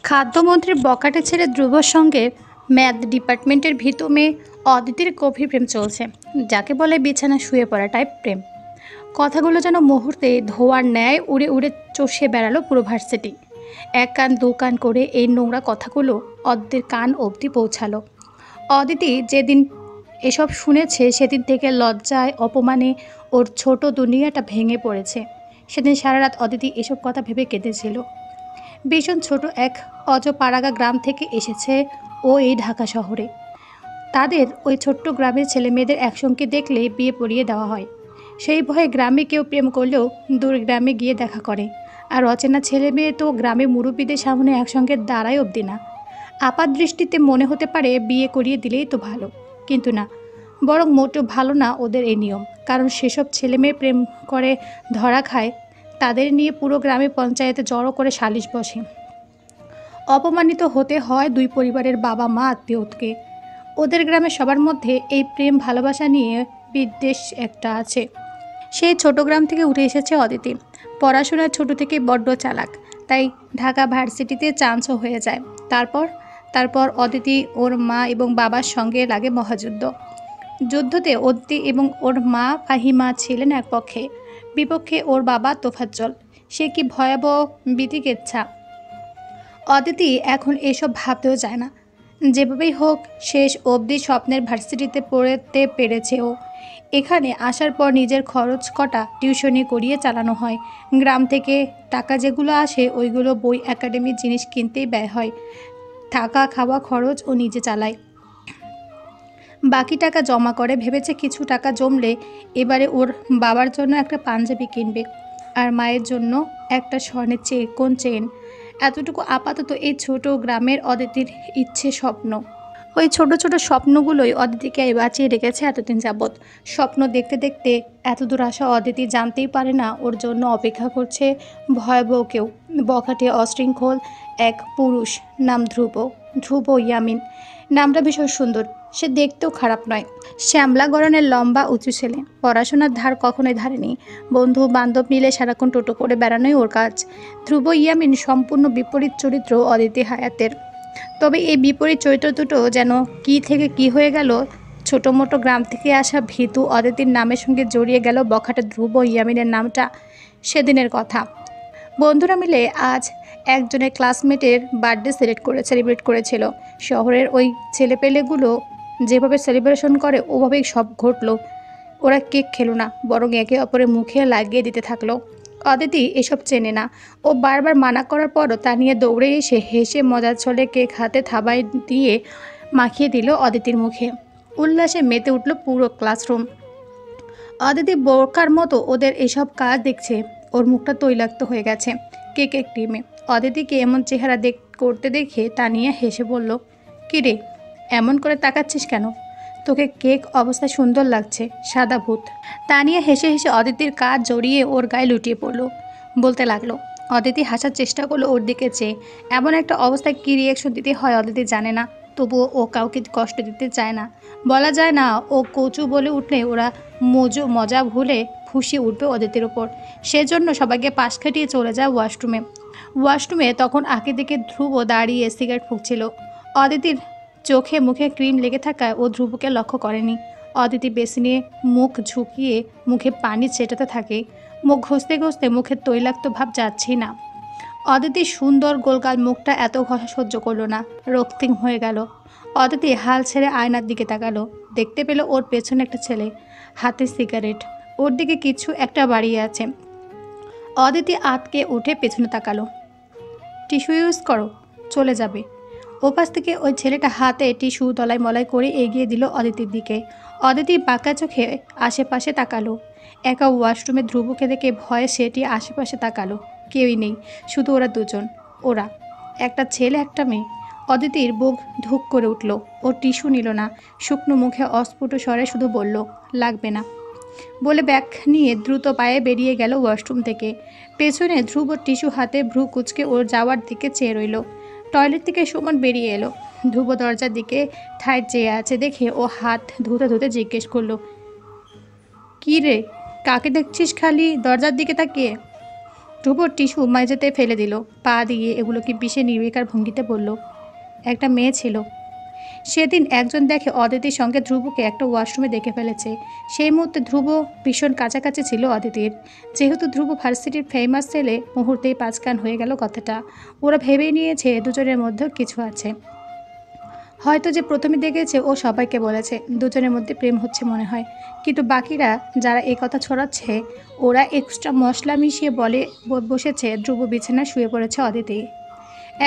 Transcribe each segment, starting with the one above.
খাদ্যমন্ত্রীর বখাটে ছেলে ধ্রুবর সঙ্গে ম্যাথ ডিপার্টমেন্টের ভীতু মেয়ে অদিতির গভীর প্রেম চলছে, যাকে বলে বিছানা শুয়ে পড়া টাইপ প্রেম। কথাগুলো যেন মুহূর্তে ধোঁয়ার ন্যায় উড়ে উড়ে চষে বেড়ালো পুরো ভার্সিটি। এক কান দু কান করে এই নোংরা কথাগুলো অদিতির কান অবধি পৌঁছালো। অদিতি যেদিন এসব শুনেছে সেদিন থেকে লজ্জায় অপমানে ওর ছোট দুনিয়াটা ভেঙে পড়েছে। সেদিন সারা রাত অদিতি এসব কথা ভেবে কেঁদেছিল। ভীষণ ছোট এক অজপাড়াগা গ্রাম থেকে এসেছে ও এই ঢাকা শহরে। তাদের ওই ছোট্ট গ্রামের ছেলে মেয়েদের একসঙ্গে দেখলে বিয়ে পড়িয়ে দেওয়া হয়। সেই ভয়ে গ্রামে কেউ প্রেম করলেও দূর গ্রামে গিয়ে দেখা করে। আর অচেনা ছেলে মেয়ে তো গ্রামে মুরব্বীদের সামনে একসঙ্গে দাঁড়ায় অবধি না। আপাত দৃষ্টিতে মনে হতে পারে বিয়ে করিয়ে দিলেই তো ভালো, কিন্তু না, বরং মোটেও ভালো না ওদের এই নিয়ম। কারণ সেসব ছেলে মেয়ে প্রেম করে ধরা খায়, তাদের নিয়ে পুরো গ্রামে পঞ্চায়েতে জড়ো করে সালিশ বসে। অপমানিত হতে হয় দুই পরিবারের বাবা মা আত্মীয়কে। ওদের গ্রামে সবার মধ্যে এই প্রেম ভালোবাসা নিয়ে বিদ্বেষ একটা আছে। সেই ছোট গ্রাম থেকে উঠে এসেছে অদিতি। পড়াশোনায় ছোট থেকে বড্ড চালাক, তাই ঢাকা ভার্সিটিতে চান্সও হয়ে যায়। তারপর অদিতি ওর মা এবং বাবার সঙ্গে লাগে মহাযুদ্ধ। যুদ্ধতে অদিতি এবং ওর মা ফাহিমা ছিলেন এক পক্ষে, বিপক্ষে ওর বাবা তোফাজ্জল। সে কি ভয়াবহ বিতিকেচ্ছা! অদিতি এখন এসব ভাবতেও যায় না। যেভাবেই হোক শেষ অবধি স্বপ্নের ভার্সিটিতে পড়তে পেরেছে ও। এখানে আসার পর নিজের খরচ কটা টিউশনি করিয়ে চালানো হয়। গ্রাম থেকে টাকা যেগুলো আসে ওইগুলো বই একাডেমির জিনিস কিনতেই ব্যয় হয়। থাকা খাওয়া খরচ ও নিজে চালায়। বাকি টাকা জমা করে ভেবেছে কিছু টাকা জমলে এবারে ওর বাবার জন্য একটা পাঞ্জাবি কিনবে, আর মায়ের জন্য একটা স্বর্ণের চেন। এতটুকু আপাতত এই ছোট গ্রামের অদিতির ইচ্ছে স্বপ্ন। ওই ছোট ছোট স্বপ্নগুলোই অদিতিকে বাঁচিয়ে রেখেছে এতদিন যাবৎ। স্বপ্ন দেখতে দেখতে এতদূর আসা অদিতি জানতেই পারে না ওর জন্য অপেক্ষা করছে ভয়াবহ কেউ, বখাটে অশৃঙ্খল এক পুরুষ, নাম ধ্রুব ইয়ামিন। নামটা ভীষণ সুন্দর, সে দেখতেও খারাপ নয়। শ্যামলা গড়নের লম্বা উঁচু ছেলে, পড়াশোনার ধার কখনোই ধারেনি। বন্ধু বান্ধব মিলে সারাক্ষণ টোটো করে বেড়ানোই ওর কাজ। ধ্রুব ইয়ামিন সম্পূর্ণ বিপরীত চরিত্র অদিতি হায়াতের। তবে এই বিপরীত চরিত্র দুটো যেন কি থেকে কি হয়ে গেল। ছোটো মোটো গ্রাম থেকে আসা ভীতু অদিতির নামের সঙ্গে জড়িয়ে গেল বখাটে ধ্রুব ইয়ামিনের নামটা। সেদিনের কথা, বন্ধুরা মিলে আজ একজনের ক্লাসমেটের বার্থডে সেলিব্রেট করেছিল। শহরের ওই ছেলেপেলেগুলো যেভাবে সেলিব্রেশন করে ওভাবেই সব ঘটলো। ওরা কেক খেলো না, বরং একে অপরের মুখে লাগিয়ে দিতে থাকলো। অদিতি এসব চেনে না। ও বারবার মানা করার পরও তা নিয়ে দৌড়ে এসে হেসে মজার ছলে কেক হাতে থাবায় দিয়ে মাখিয়ে দিল অদিতির মুখে। উল্লাসে মেতে উঠল পুরো ক্লাসরুম। অদিতি বোরকার মতো ওদের এসব কাজ দেখছে। ওর মুখটা তৈলাক্ত হয়ে গেছে কেকের ক্রিমে। অদিতিকে এমন চেহারা করতে দেখে তানিয়া হেসে বলল, কী রে, এমন করে তাকাচ্ছিস কেন? তোকে কেক অবস্থায় সুন্দর লাগছে, সাদা ভূত। তানিয়া হেসে হেসে অদিতির কাজ জড়িয়ে ওর গায়ে লুটিয়ে পড়ল। বলতে লাগলো। অদিতি হাসার চেষ্টা করলো ওর দিকে চেয়ে। এমন একটা অবস্থায় কী রিয়াকশন দিতে হয় অদিতি জানে না, তবুও ও কাউকে কষ্ট দিতে চায় না। বলা যায় না ও কচু বলে উঠলে ওরা মজা ভুলে ফুঁসিয়ে উঠবে অদিতির ওপর। সেজন্য সবাইকে পাশ কাটিয়ে চলে যায় ওয়াশরুমে তখন আঁকে দিকে ধ্রুব দাঁড়িয়ে সিগারেট ফুঁকছিল। অদিতির চোখে মুখে ক্রিম লেগে থাকায় ও ধ্রুবকে লক্ষ্য করেনি। অদিতি বেসিনে মুখ ঝুঁকিয়ে মুখে পানি ছেটাতে থাকে। মুখ ঘষতে ঘষতে মুখের তৈলাক্ত ভাব যাচ্ছেই না। অদিতির সুন্দর গোলগাল মুখটা এত ঘষা সহ্য করলো না, রক্তিম হয়ে গেল। অদিতি হাল ছেড়ে আয়নার দিকে তাকালো। দেখতে পেল ওর পেছনে একটা ছেলে, হাতে সিগারেট, ওর দিকে কিছু একটা বাড়িয়ে আছে। অদিতি আতকে উঠে পেছনে তাকালো। টিস্যু ইউজ করো, চলে যাবে। ওপাশ থেকে ওই ছেলেটা হাতে টিস্যু তলায় মলাই করে এগিয়ে দিল অদিতির দিকে। অদিতি বাঁকা চোখে আশেপাশে তাকালো। একা ওয়াশরুমে ধ্রুবকে দেখে ভয়ে সেটি আশেপাশে তাকালো। কেউই নেই, শুধু ওরা দুজন। ওরা একটা ছেলে একটা মেয়ে। অদিতির বুক ধুক করে উঠল। ও টিস্যু নিল না, শুকনো মুখে অস্ফুট স্বরে শুধু বলল, লাগবে না বলে ব্যাগ নিয়ে দ্রুত পায়ে বেরিয়ে গেল ওয়াশরুম থেকে। পেছনে ধ্রুব টিস্যু হাতে ভ্রু কুচকে ওর যাওয়ার দিকে চেয়ে রইল। টয়লেট থেকে সুমন বেরিয়ে এলো। ধ্রুব দরজার দিকে ঠায় চেয়ে আছে দেখে ও হাত ধুতে ধুতে জিজ্ঞেস করলো, কী রে, কাকে দেখছিস খালি দরজার দিকে তাকিয়ে? ধ্রুব টিস্যু মেঝেতে ফেলে দিল, পা দিয়ে এগুলোকে বিষে নির্বিকার ভঙ্গিতে বলল, একটা মেয়ে ছিল। সেদিন একজন দেখে অদিতির সঙ্গে ধ্রুবকে একটা ওয়াশরুমে দেখে ফেলেছে। সেই মুহূর্তে ধ্রুব ভীষণ কাছাকাছি ছিল অদিতির। যেহেতু ধ্রুব ভার্সিটির ফেমাস ছেলে, মুহূর্তেই পাঁচকান হয়ে গেল কথাটা। ওরা ভেবেই নিয়েছে দুজনের মধ্যেও কিছু আছে। হয়তো যে প্রথমে দেখেছে ও সবাইকে বলেছে দুজনের মধ্যে প্রেম হচ্ছে মনে হয়, কিন্তু বাকিরা যারা এই কথা ছড়াচ্ছে ওরা এক্সট্রা মশলা মিশিয়ে বলে বসেছে ধ্রুব বিছানায় শুয়ে পড়েছে অদিতি।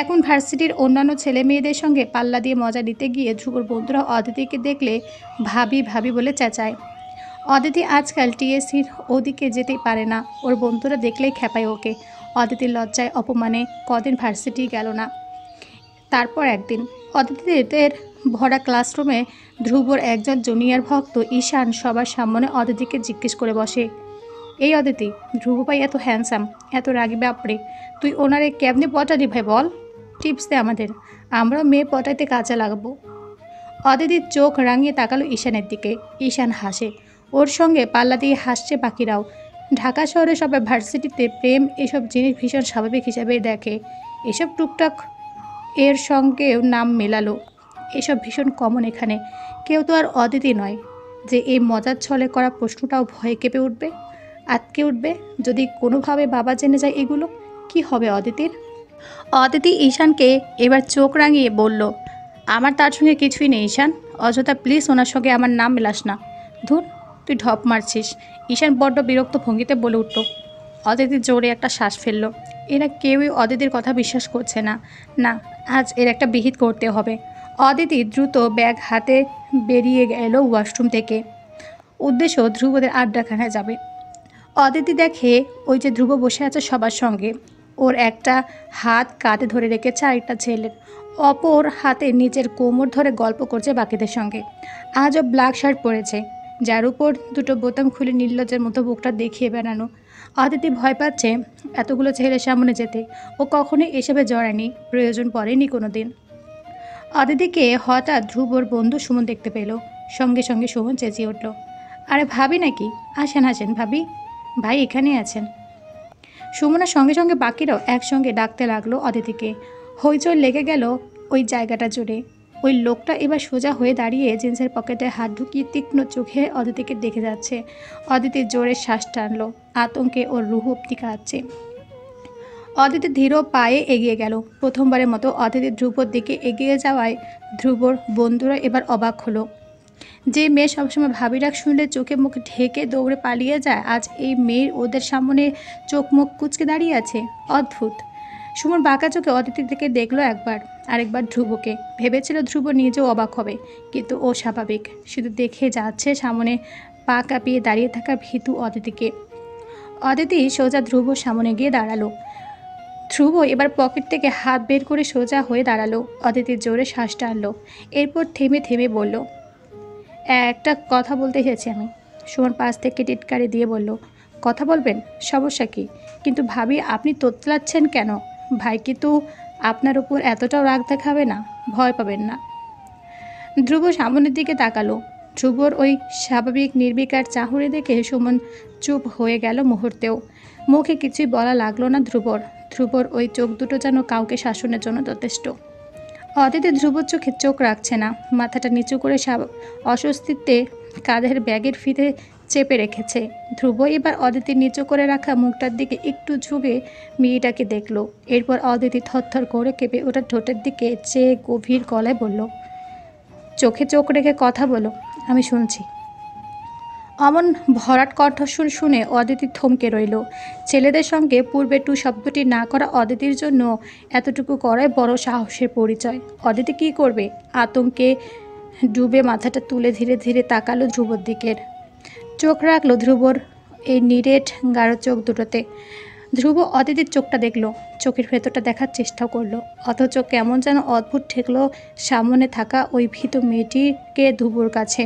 এখন ভার্সিটির অন্যান্য ছেলে মেয়েদের সঙ্গে পাল্লা দিয়ে মজা নিতে গিয়ে ধ্রুবর বন্ধুরা অদিতিকে দেখলে ভাবি ভাবি বলে চেঁচায়। অদিতি আজকাল টিএসসির ওদিকে যেতেই পারে না, ওর বন্ধুরা দেখলেই খেপায় ওকে। অদিতির লজ্জায় অপমানে কদিন ভার্সিটি গেল না। তারপর একদিন অদিতিদের ভরা ক্লাসরুমে ধ্রুবর একজন জুনিয়র ভক্ত ঈশান সবার সামনে অদিতিকে জিজ্ঞেস করে বসে, এই অদিতি, ধ্রুব ভাই এত হ্যান্ডসাম, এত রাগী ব্যাপারে, তুই ওনারে কেমনে পটালি ভাই বল, টিপস দে আমাদের, আমরাও মেয়ে পটাইতে কাজে লাগবো। অদিতির চোখ রাঙিয়ে তাকালো ঈশানের দিকে। ঈশান হাসে, ওর সঙ্গে পাল্লা দিয়ে হাসছে বাকিরাও। ঢাকা শহরে সবাই ভার্সিটিতে প্রেম এসব জিনিস ভীষণ স্বাভাবিক হিসাবে দেখে। এসব টুকটাক এর সঙ্গেও নাম মেলালো, এসব ভীষণ কমন এখানে। কেউ তো আর অদিতি নয় যে এই মজার ছলে করা প্রশ্নটাও ভয়ে কেঁপে উঠবে, আটকে উঠবে। যদি কোনোভাবে বাবা জেনে যায় এগুলো, কি হবে অদিতির? অদিতি ঈশানকে এবার চোখ রাঙিয়ে বলল, আমার তার সঙ্গে কিছুই নেই ঈশান, অযথা প্লিজ ওনার সঙ্গে আমার নাম মেলাস না। ধুর, তুই ঢপ মারছিস। ঈশান বড্ড বিরক্ত ভঙ্গিতে বলে উঠল। অদিতি জোরে একটা শ্বাস ফেলল। এরা কেউই অদিতির কথা বিশ্বাস করছে না। না, আজ এর একটা বিহিত করতে হবে। অদিতি দ্রুত ব্যাগ হাতে বেরিয়ে গেল ওয়াশরুম থেকে। উদ্দেশ্য ধ্রুবদের আড্ডাখানায় যাবে। অদিতি দেখে ওই যে ধ্রুব বসে আছে সবার সঙ্গে, ওর একটা হাত কাঁধে ধরে রেখেছে আরেকটা ছেলের, অপর হাতে নিজের কোমর ধরে গল্প করছে বাকিদের সঙ্গে। আজও ব্ল্যাক শার্ট পরেছে, যার উপর দুটো বোতাম খুলে নির্লজ্জের মতো বুকটা দেখিয়ে বেড়ানো। অদিতি ভয় পাচ্ছে এতগুলো ছেলের সামনে যেতে। ও কখনোই এসবে জড়ায়নি, প্রয়োজন পড়েনি কোনো দিন। অদিতিকে হঠাৎ ধ্রুবর বন্ধু সুমন দেখতে পেল। সঙ্গে সঙ্গে সুমন চেঁচিয়ে উঠল, আরে ভাবি নাকি? আসেন আসেন ভাবি, ভাই এখানে আছেন। সুমনের সঙ্গে সঙ্গে বাকিরাও একসঙ্গে ডাকতে লাগলো অদিতিকে। হইচই লেগে গেল ওই জায়গাটা জুড়ে। ওই লোকটা এবার সোজা হয়ে দাঁড়িয়ে জিন্সের পকেটে হাত ঢুকিয়ে তীক্ষ্ণ চোখে অদিতিকে দেখে যাচ্ছে। অদিতি জোরে শ্বাস টানলো, আতঙ্কে ওর রুহ অব্দি কাঁপছে। অদিতি ধীর পায়ে এগিয়ে গেল। প্রথমবারের মতো অদিতি ধ্রুবর দিকে এগিয়ে যাওয়ায় ধ্রুবর বন্ধুরা এবার অবাক হলো। যে মেয়ে সবসময় ভাবি ডাক শুনলে চোখে মুখ ঢেকে দৌড়ে পালিয়ে যায়, আজ এই মেয়ের ওদের সামনে চোখ মুখ কুচকে দাঁড়িয়ে আছে। অদ্ভুত। সুমন বাঁকা চোখে অদিতির দিকে দেখলো একবার, আরেকবার ধ্রুবকে। ভেবেছিল ধ্রুব নিজেও অবাক হবে, কিন্তু ও স্বাভাবিক, শুধু দেখে যাচ্ছে সামনে পা কাঁপিয়ে দাঁড়িয়ে থাকা ভীতু অদিতিকে। অদিতি সোজা ধ্রুবর সামনে গিয়ে দাঁড়ালো। ধ্রুব এবার পকেট থেকে হাত বের করে সোজা হয়ে দাঁড়ালো। অদিতির জোরে শ্বাস টানলো, এরপর থেমে থেমে বলল, একটা কথা বলতে এসেছি আমি। সুমন পাশ থেকে টিটকারি দিয়ে বলল, কথা বলবেন, সমস্যা কি? কিন্তু ভাবি আপনি তোতলাচ্ছেন কেন? ভাই কিন্তু আপনার উপর এতটাও রাগ দেখাবে না, ভয় পাবেন না। ধ্রুব সামনের দিকে তাকালো। ধ্রুবর ওই স্বাভাবিক নির্বিকার চাহনি দেখে সুমন চুপ হয়ে গেল মুহূর্তেও। মুখে কিছুই বলা লাগলো না ধ্রুবর। ধ্রুবর ওই চোখ দুটো যেন কাউকে শাসনের জন্য যথেষ্ট। অদিতি ধ্রুবর চোখে চোখ রাখছে না, মাথাটা নিচু করে অস্বস্তিতে কাঁধের ব্যাগের ফিতে চেপে রেখেছে। ধ্রুব এবার অদিতির নিচু করে রাখা মুখটার দিকে একটু ঝুঁকে মেয়েটাকে দেখলো। এরপর অদিতি থরথর করে কেঁপে ওটা ঠোঁটের দিকে চেয়ে গভীর গলায় বলল, চোখে চোখ রেখে কথা বলো, আমি শুনছি। অমন ভরাট কণ্ঠস্বর শুনে অদিতি থমকে রইল। ছেলেদের সঙ্গে পূর্বে টু শব্দটি না করা অদিতির জন্য এতটুকু করাই বড় সাহসের পরিচয়। অদিতি কী করবে? আতঙ্কে ডুবে মাথাটা তুলে ধীরে ধীরে তাকালো ধ্রুবর দিকের। চোখ রাখলো ধ্রুবর এই নিরেট গাঢ় চোখ দুটোতে। ধ্রুব অদিতির চোখটা দেখলো, চোখের ভেতরটা দেখার চেষ্টাও করলো, অথচ কেমন যেন অদ্ভুত ঠেকলো সামনে থাকা ওই ভীত মেয়েটিকে ধ্রুবর কাছে।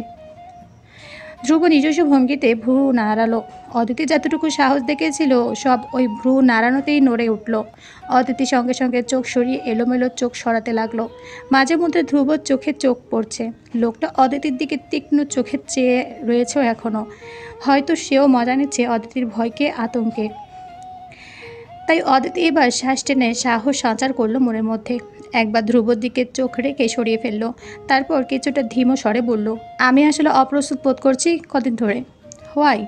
ধ্রুব নিজস্ব ভঙ্গিতে ভ্রু নাড়ালো। অদিতি যতটুকু সাহস দেখেছিল সব ওই ভ্রু নাড়ানোতেই নড়ে উঠল। অদিতি সঙ্গে সঙ্গে চোখ সরিয়ে এলোমেলো চোখ সরাতে লাগলো। মাঝে মধ্যে ধ্রুবর চোখে চোখ পড়ছে। লোকটা অদিতির দিকে তীক্ষ্ণ চোখে চেয়ে রয়েছেও এখনও। হয়তো সেও মজা নিচ্ছে অদিতির ভয়কে, আতঙ্কে। তাই অদিতি এবার শ্বাস টেনে সাহস সঞ্চার করলো মনের মধ্যে। একবার ধ্রুবর দিকে চোখ রেখে সরিয়ে ফেললো। তারপর কিছুটা ধীমো স্বরে বলল, আমি আসলে অপ্রস্তুত বোধ করছি কদিন ধরে। হোয়াই?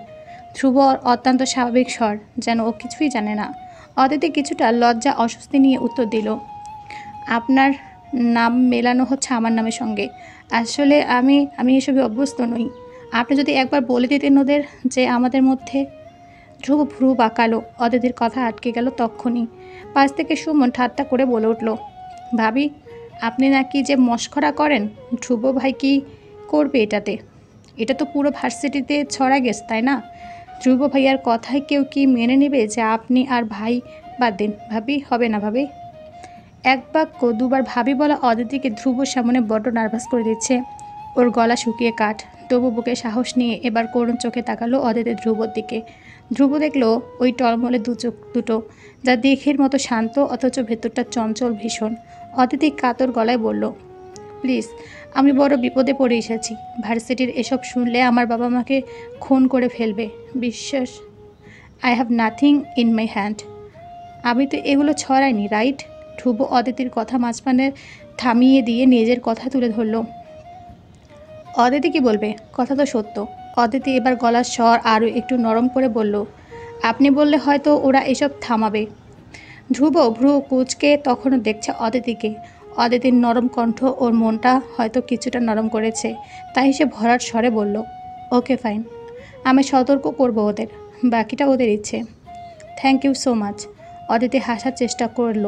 ধ্রুব অত্যন্ত স্বাভাবিক স্বর, যেন ও কিছুই জানে না। অদিতি কিছুটা লজ্জা অস্বস্তি নিয়ে উত্তর দিল, আপনার নাম মেলানো হচ্ছে আমার নামের সঙ্গে। আসলে আমি আমি এসবে অভ্যস্ত নই। আপনি যদি একবার বলে দিতেন ওদের যে আমাদের মধ্যে। ধ্রুব ভ্রু বাঁকালো। অদিতির কথা আটকে গেল তক্ষুনি। পাশ থেকে সুমন ঠাট্টা করে বলে উঠল, ভাবি, আপনি নাকি যে মশকরা করেন। ধ্রুব ভাই কি করবে এটাতে? এটা তো পুরো ভার্সিটিতে ছড়া গেছে, তাই না? ধ্রুব ভাইয়ার কথায় কেউ কি মেনে নেবে যে আপনি আর ভাই? বাদ দিন ভাবি, হবে না ভাবি। এক বাক্য দুবার ভাবি বলা অদিতিকে ধ্রুবর সামনে বড্ড নার্ভাস করে দিচ্ছে। ওর গলা শুকিয়ে কাঠ। তবু বুকে সাহস নিয়ে এবার করুণ চোখে তাকালো অদিতি ধ্রুবর দিকে। ধ্রুব দেখলো ওই টলমলে দু চোখ দুটো, যা দেখের মতো শান্ত অথচ ভেতরটা চঞ্চল ভীষণ। অদিতি কাতর গলায় বলল, প্লিজ, আমি বড় বিপদে পড়ে এসেছি। ভার্সিটির এসব শুনলে আমার বাবা মাকে খুন করে ফেলবে। বিশ্বাস, I have nothing in my hand. আমি তো এগুলো ছড়াইনি, রাইট? ধ্রুব অদিতির কথা মাঝখানে থামিয়ে দিয়ে নিজের কথা তুলে ধরল। অদিতি কি বলবে? কথা তো সত্য। অদিতি এবার গলার স্বর আরও একটু নরম করে বলল, আপনি বললে হয়তো ওরা এসব থামাবে। ধ্রুব ভ্রু কুঁচকে তখনও দেখছে অদিতিকে। অদিতির নরম কণ্ঠ ওর মনটা হয়তো কিছুটা নরম করেছে। তাই সে ভরাট স্বরে বলল, ওকে ফাইন, আমি সতর্ক করব ওদের। বাকিটা ওদের ইচ্ছে। Thank you so much. Aditi হাসার চেষ্টা করল।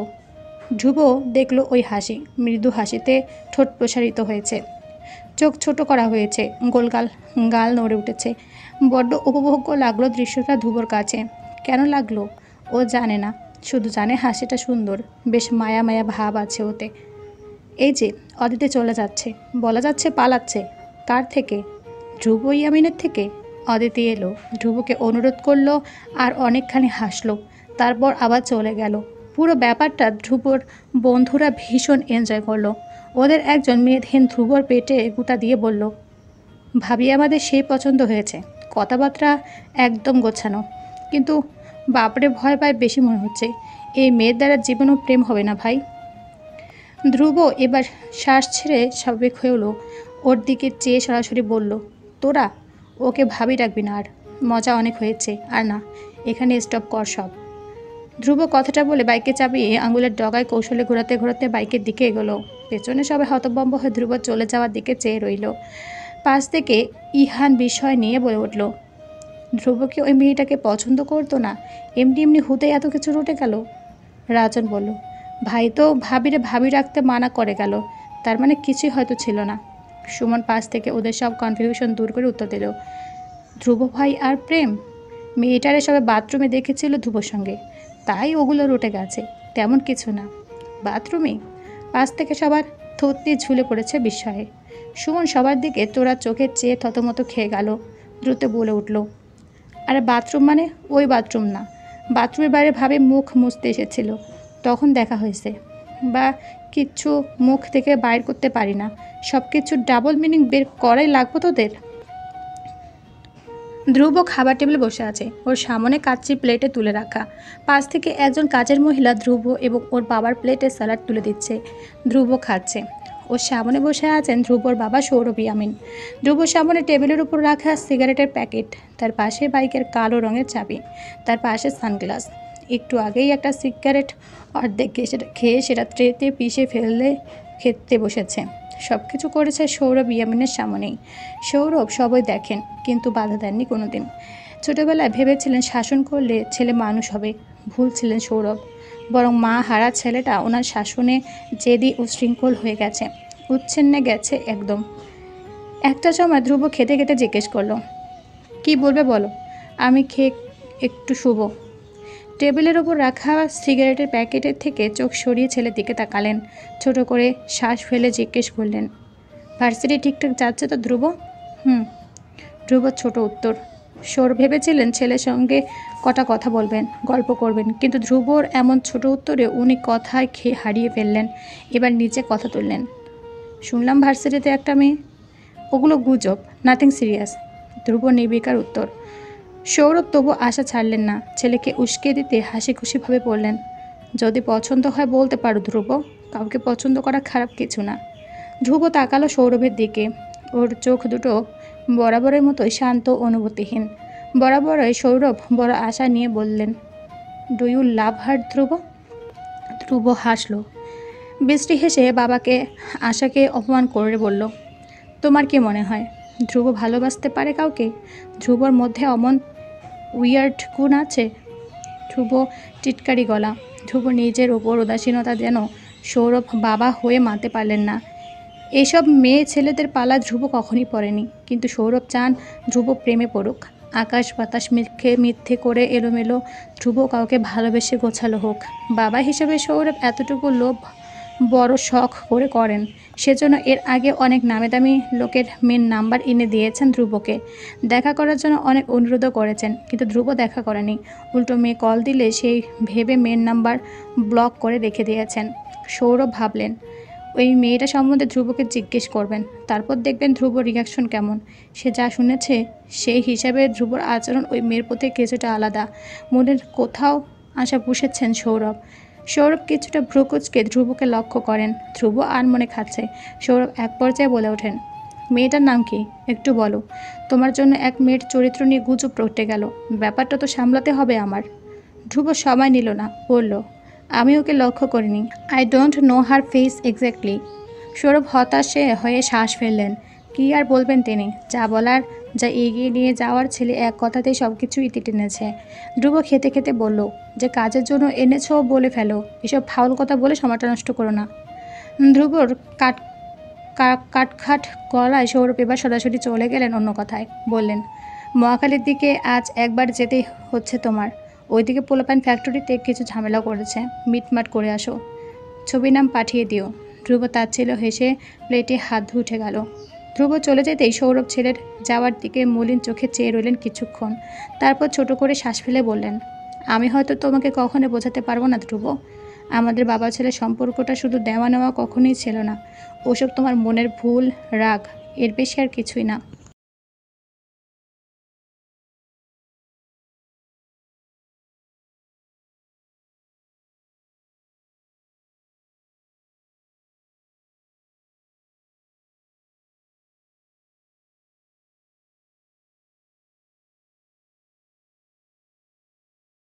ধ্রুব দেখল ওই হাসি মৃদু হাসিতে ঠোঁট প্রসারিত হয়েছে, চোখ ছোট করা হয়েছে, গোলগাল গাল নড়ে উঠেছে। বড্ড উপভোগ্য লাগলো দৃশ্যটা ধ্রুবর কাছে। কেন লাগলো ও জানে না, শুধু জানে হাসিটা সুন্দর, বেশ মায়া মায়া ভাব আছে ওতে। এই যে অদিতি চলে যাচ্ছে, বলা যাচ্ছে পালাচ্ছে। কার থেকে? ধ্রুব ইয়ামিনের থেকে। অদিতি এলো, ধ্রুবকে অনুরোধ করলো আর অনেকখানি হাসলো, তারপর আবার চলে গেল। পুরো ব্যাপারটা ধ্রুবর বন্ধুরা ভীষণ এনজয় করলো। ওদের একজন মেয়েধীন ধ্রুবর পেটে গুঁতা দিয়ে বলল, ভাবি আমাদের সেই পছন্দ হয়েছে, কথাবার্তা একদম গোছানো, কিন্তু বাপরে ভয় পায় বেশি মনে হচ্ছে। এই মেয়ের দ্বারা জীবনও প্রেম হবে না ভাই। ধ্রুব এবার শ্বাস ছেড়ে স্বাভাবিক হয়ে এলো। ওর দিকে চেয়ে সরাসরি বলল, তোরা ওকে ভাবি রাখবি না আর। মজা অনেক হয়েছে, আর না, এখানে স্টপ কর সব। ধ্রুব কথাটা বলে বাইকে চাপিয়ে আঙুলের ডগায় কৌশলে ঘোরাতে ঘোরাতে বাইকের দিকে এগোলো। পেছনে সবাই হতভম্ব হয়ে ধ্রুব চলে যাওয়ার দিকে চেয়ে রইল। পাশ থেকে ইহান বিষয় নিয়ে বলে উঠল, ধ্রুব কি ওই মেয়েটাকে পছন্দ করতো না? এমনি এমনি হুতে এত কিছু রটে গেল। রাজন বলল, ভাই তো ভাবিরে ভাবি রাখতে মানা করে গেল, তার মানে কিছুই হয়তো ছিল না। সুমন পাশ থেকে ওদের সব কনফিউশন দূর করে উত্তর দিল, ধ্রুব ভাই আর প্রেম? মেয়েটারে সবাই বাথরুমে দেখেছিল ধ্রুবর সঙ্গে, তাই ওগুলো রটে গেছে, তেমন কিছু না। বাথরুমে? পাশ থেকে সবার থুতনি ঝুলে পড়েছে বিস্ময়ে। সুমন সবার দিকে তোরা চোখের চেয়ে থতমত খেয়ে গেল। দ্রুত বলে উঠল, আরে বাথরুম মানে ওই বাথরুম না, বাথরুমের বাইরে ভাবে মুখ মুছতে এসেছিল, তখন দেখা হয়েছে। বা কিচ্ছু মুখ থেকে বাইর করতে পারি না, সব কিছু ডাবল মিনিং বের করাই লাগবো তোদের। ধ্রুব খাবার টেবিলে বসে আছে, ওর সামনে কাচ্চি প্লেটে তুলে রাখা। পাশ থেকে একজন কাজের মহিলা ধ্রুব এবং ওর বাবার প্লেটে স্যালাড তুলে দিচ্ছে। ধ্রুব খাচ্ছে। ওর সামনে বসে আছেন ধ্রুবর বাবা সৌরভ ইয়ামিন। ধ্রুবর সামনে টেবিলের উপর রাখা সিগারেটের প্যাকেট, তার পাশে বাইকের কালো রঙের চাবি, তার পাশে সানগ্লাস। একটু আগেই একটা সিগারেট অর্ধেক খেয়ে সেটা ট্রেতে পিষে ফেললে খেতে বসেছে। সব কিছু করেছে সৌরভ ইয়ামিনের সামনেই। সৌরভ সবই দেখেন, কিন্তু বাধা দেননি কোনো দিন। ছোটোবেলায় ভেবেছিলেন শাসন করলে ছেলে মানুষ হবে, ভুল ছিলেন সৌরভ। বরং মা হারা ছেলেটা ওনার শাসনে জেদি উশৃঙ্খল হয়ে গেছে, উচ্ছন্নে গেছে একদম। একটা সময় ধ্রুব খেতে খেতে জিজ্ঞেস করলো, কি বলবে বলো, আমি খেয়ে একটু শুভ। টেবিলের ওপর রাখা সিগারেটের প্যাকেটের থেকে চোখ সরিয়ে ছেলের দিকে তাকালেন। ছোট করে শ্বাস ফেলে জিজ্ঞেস করলেন, ভার্সিটি ঠিকঠাক যাচ্ছে তো ধ্রুব? ধ্রুবর ছোট উত্তর। সৌর ভেবেছিলেন ছেলের সঙ্গে কটা কথা বলবেন, গল্প করবেন, কিন্তু ধ্রুবর এমন ছোট উত্তরে উনি কথায় খেয়ে হারিয়ে ফেললেন। এবার নিচে কথা তুললেন, শুনলাম ভার্সিটিতে একটা মেয়ে। ওগুলো গুজব, নাথিং সিরিয়াস। ধ্রুব নির্বিকার উত্তর। সৌরভ তবু আশা ছাড়লেন না। ছেলেকে উস্কে দিতে হাসি খুশিভাবে বললেন, যদি পছন্দ হয় বলতে পারো ধ্রুব, কাউকে পছন্দ করা খারাপ কিছু না। ধ্রুব তাকালো সৌরভের দিকে। ওর চোখ দুটো বরাবরের মতোই শান্ত, অনুভূতিহীন। বরাবরই সৌরভ বড় আশা নিয়ে বললেন, ডু ইউ লাভ হার ধ্রুব? ধ্রুব হাসল। বৃষ্টি হেসে বাবাকে আশাকে অপমান করে বলল, তোমার কি মনে হয় ধ্রুব ভালোবাসতে পারে কাউকে? ধ্রুবর মধ্যে অমন উইয়ার্ড গুণ আছে? ধ্রুব টিটকারি গলা। ধ্রুব নিজের ওপর উদাসীনতা যেন সৌরভ বাবা হয়ে মানতে পারলেন না। এসব মেয়ে ছেলেদের পালা ধ্রুব কখনই পড়েনি, কিন্তু সৌরভ চান ধ্রুব প্রেমে পড়ুক। আকাশ বাতাস মিথ্যে করে এলোমেলো ধ্রুব কাউকে ভালোবেসে গোছালো হোক। বাবা হিসেবে সৌরভ এতটুকু লোভ বড় শখ করে করেন। সেজন্য এর আগে অনেক নামিদামি লোকের মেন নাম্বার এনে দিয়েছেন ধ্রুবকে। দেখা করার জন্য অনেক অনুরোধও করেছেন, কিন্তু ধ্রুব দেখা করেনি। উল্টো মেয়ে কল দিলে সেই ভেবে মেন নাম্বার ব্লক করে রেখে দিয়েছেন। সৌরভ ভাবলেন, ওই মেয়েটা সম্বন্ধে ধ্রুবকে জিজ্ঞেস করবেন, তারপর দেখবেন ধ্রুব রিয়াকশন কেমন। সে যা শুনেছে সেই হিসাবে ধ্রুবর আচরণ ওই মেয়ের প্রতি কিছুটা আলাদা। মনের কোথাও আশা পুষেছেন সৌরভ। সৌরভ কিছুটা ভ্রুকুচকে ধ্রুবকে লক্ষ্য করেন। ধ্রুব আর মনে খাচ্ছে। সৌরভ এক পর্যায়ে বলে ওঠেন, মেয়েটার নাম কি একটু বলো। তোমার জন্য এক মেয়ের চরিত্র নিয়ে গুজব রটে গেল, ব্যাপারটা তো সামলাতে হবে আমার। ধ্রুব সময় নিল না, বলল, আমি ওকে লক্ষ্য করিনি। I don't know her face exactly. Sourav হতাশে হয়ে শ্বাস ফেললেন। কী আর বলবেন তিনি? যা বলার, যা এগিয়ে নিয়ে যাওয়ার ছেলে এক কথাতেই সব কিছু ইতি টেনেছে। ধ্রুব খেতে খেতে বলল, যে কাজের জন্য এনেছো বলে ফেলো, এসব ফাউল কথা বলে সময়টা নষ্ট করো না। ধ্রুবর কাটখাট গলায় সৌরভ এবার সরাসরি চলে গেলেন অন্য কথায়। বললেন, মহাখালীর দিকে আজ একবার যেতেই হচ্ছে তোমার। ওইদিকে পোলাপান ফ্যাক্টরিতে কিছু ঝামেলা করেছে, মিটমাট করে আসো। ছবি নাম পাঠিয়ে দিও। ধ্রুব তাচ্ছিল্য হেসে প্লেটে হাত ধুয়ে উঠে গেল। ধ্রুব চলে যেতেই সৌরভ ছেলের যাওয়ার দিকে মলিন চোখে চেয়ে রইলেন কিছুক্ষণ। তারপর ছোট করে শ্বাস ফেলে বললেন, আমি হয়তো তোমাকে কখনো বোঝাতে পারবো না ধ্রুব, আমাদের বাবা ছেলের সম্পর্কটা শুধু দেওয়া নেওয়া কখনোই ছিল না। ওসব তোমার মনের ভুল, রাগ, এর বেশি আর কিছুই না।